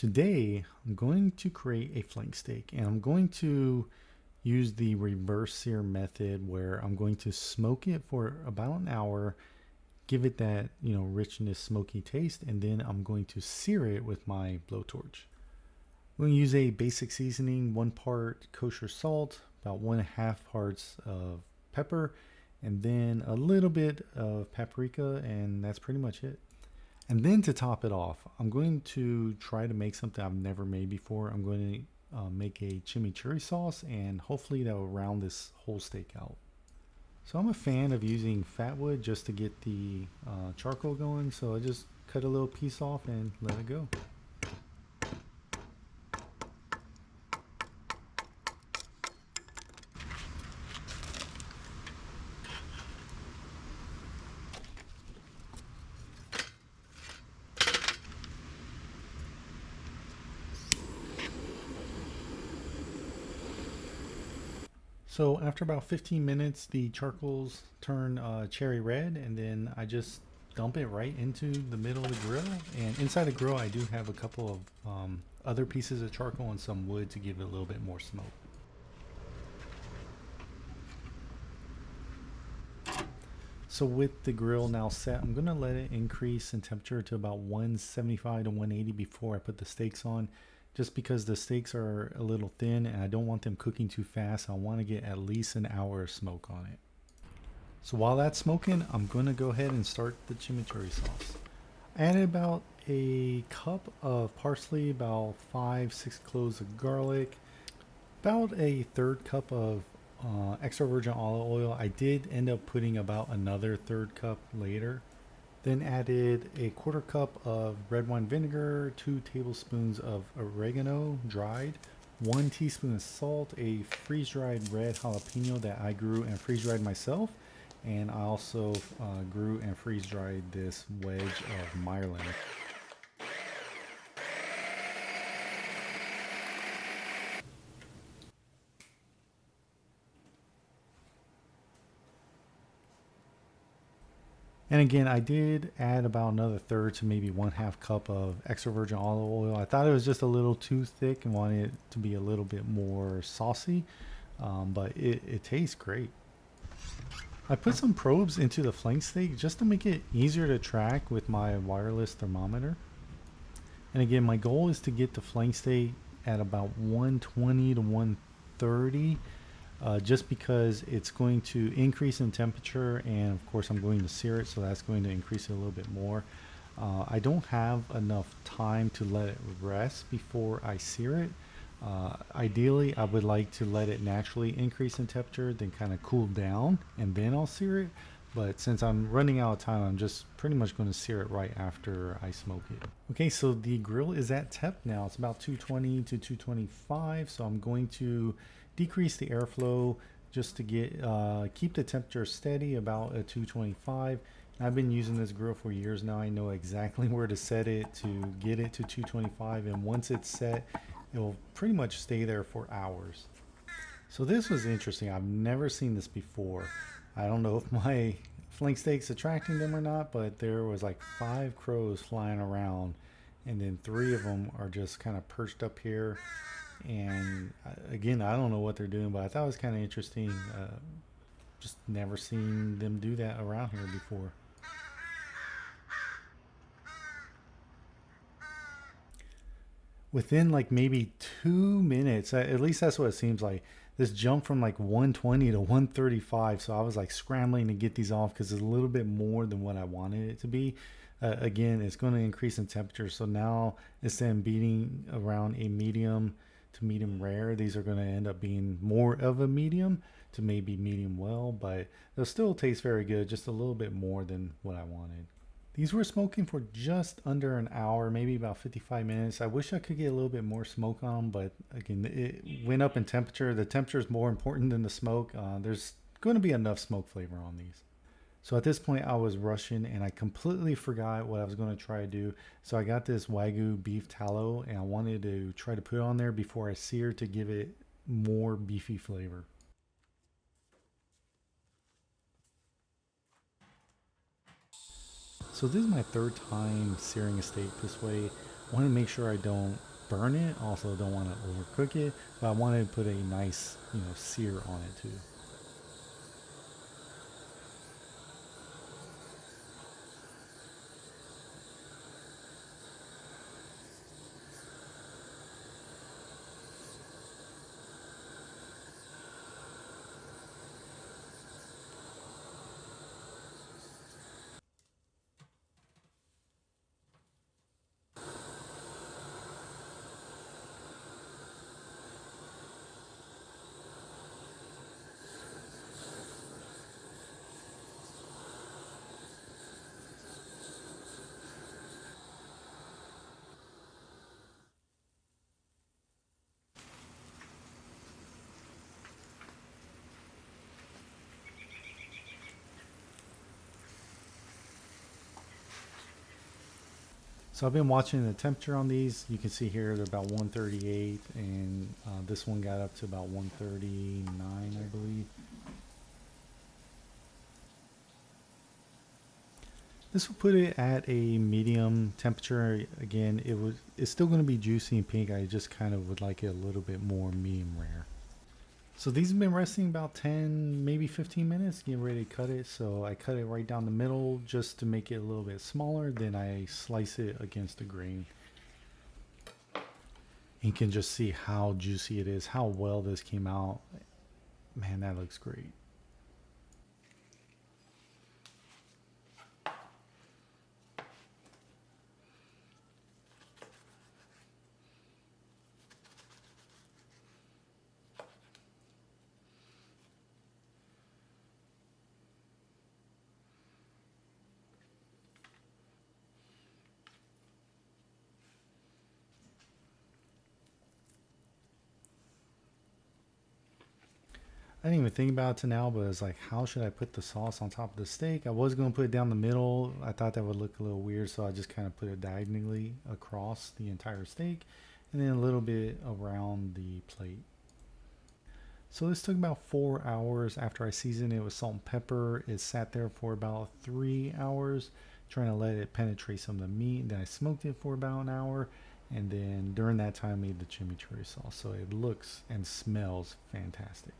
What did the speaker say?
Today, I'm going to create a flank steak and I'm going to use the reverse sear method where I'm going to smoke it for about an hour, give it that, richness, smoky taste, and then I'm going to sear it with my blowtorch. I'm going to use a basic seasoning, 1 part kosher salt, about 1.5 parts of pepper, and then a little bit of paprika, and that's pretty much it. And then to top it off, I'm going to try to make something I've never made before. I'm going to make a chimichurri sauce, and hopefully that will round this whole steak out. So I'm a fan of using fat wood just to get the charcoal going. So I just cut a little piece off and let it go. So after about 15 minutes, the charcoals turn cherry red, and then I just dump it right into the middle of the grill. And inside the grill, I do have a couple of other pieces of charcoal and some wood to give it a little bit more smoke. So with the grill now set, I'm gonna let it increase in temperature to about 175 to 180 before I put the steaks on, just because the steaks are a little thin and I don't want them cooking too fast. I want to get at least an hour of smoke on it. So while that's smoking, I'm gonna go ahead and start the chimichurri sauce. I added about a cup of parsley, about 5, 6 cloves of garlic, about a third cup of extra virgin olive oil. I did end up putting about another third cup later. Then added a 1/4 cup of red wine vinegar, 2 tablespoons of oregano dried, 1 teaspoon of salt, a freeze dried red jalapeno that I grew and freeze dried myself, and I also grew and freeze dried this wedge of Maryland. And again, I did add about another third to maybe 1/2 cup of extra virgin olive oil. I thought it was just a little too thick and wanted it to be a little bit more saucy, but it tastes great. I put some probes into the flank steak just to make it easier to track with my wireless thermometer. And again, my goal is to get the flank steak at about 120 to 130, just because it's going to increase in temperature, and of course I'm going to sear it, so that's going to increase it a little bit more. I don't have enough time to let it rest before I sear it. Ideally, I would like to let it naturally increase in temperature, then kind of cool down, and then I'll sear it. But since I'm running out of time, I'm just pretty much going to sear it right after I smoke it. Okay, so the grill is at temp now. It's about 220 to 225. So I'm going to decrease the airflow just to get keep the temperature steady about a 225. I've been using this grill for years now. I know exactly where to set it to get it to 225, and once it's set, it will pretty much stay there for hours. So this was interesting. I've never seen this before. I don't know if my flank steak's attracting them or not, but there was like 5 crows flying around, and then 3 of them are just kind of perched up here. And again, I don't know what they're doing, but I thought it was kind of interesting. Just never seen them do that around here before. Within like maybe 2 minutes, at least that's what it seems like. This jumped from like 120 to 135. So I was like scrambling to get these off because it's a little bit more than what I wanted it to be. Again, it's going to increase in temperature. So now instead of beating around a medium to medium rare, these are going to end up being more of a medium to maybe medium well, but they'll still taste very good, just a little bit more than what I wanted. These were smoking for just under an hour, maybe about 55 minutes. I wish I could get a little bit more smoke on them, but again, it went up in temperature. The temperature is more important than the smoke. There's going to be enough smoke flavor on these. So at this point, I was rushing and I completely forgot what I was going to try to do. So I got this Wagyu beef tallow and I wanted to try to put it on there before I sear to give it more beefy flavor. So this is my third time searing a steak this way. I want to make sure I don't burn it. Also, don't want to overcook it, but I wanted to put a nice, sear on it too. So I've been watching the temperature on these. You can see here they're about 138, and this one got up to about 139, I believe. This will put it at a medium temperature. Again, it's still going to be juicy and pink. I just kind of would like it a little bit more medium rare. So these have been resting about 10, maybe 15 minutes, getting ready to cut it. So I cut it right down the middle just to make it a little bit smaller. Then I slice it against the grain. You can just see how juicy it is, how well this came out. Man, that looks great. I didn't even think about it to now, but it's like, how should I put the sauce on top of the steak? I was going to put it down the middle. I thought that would look a little weird, so I just kind of put it diagonally across the entire steak and then a little bit around the plate. So this took about 4 hours after I seasoned it with salt and pepper. It sat there for about 3 hours, trying to let it penetrate some of the meat. Then I smoked it for about an hour, and then during that time I made the chimichurri sauce. So it looks and smells fantastic.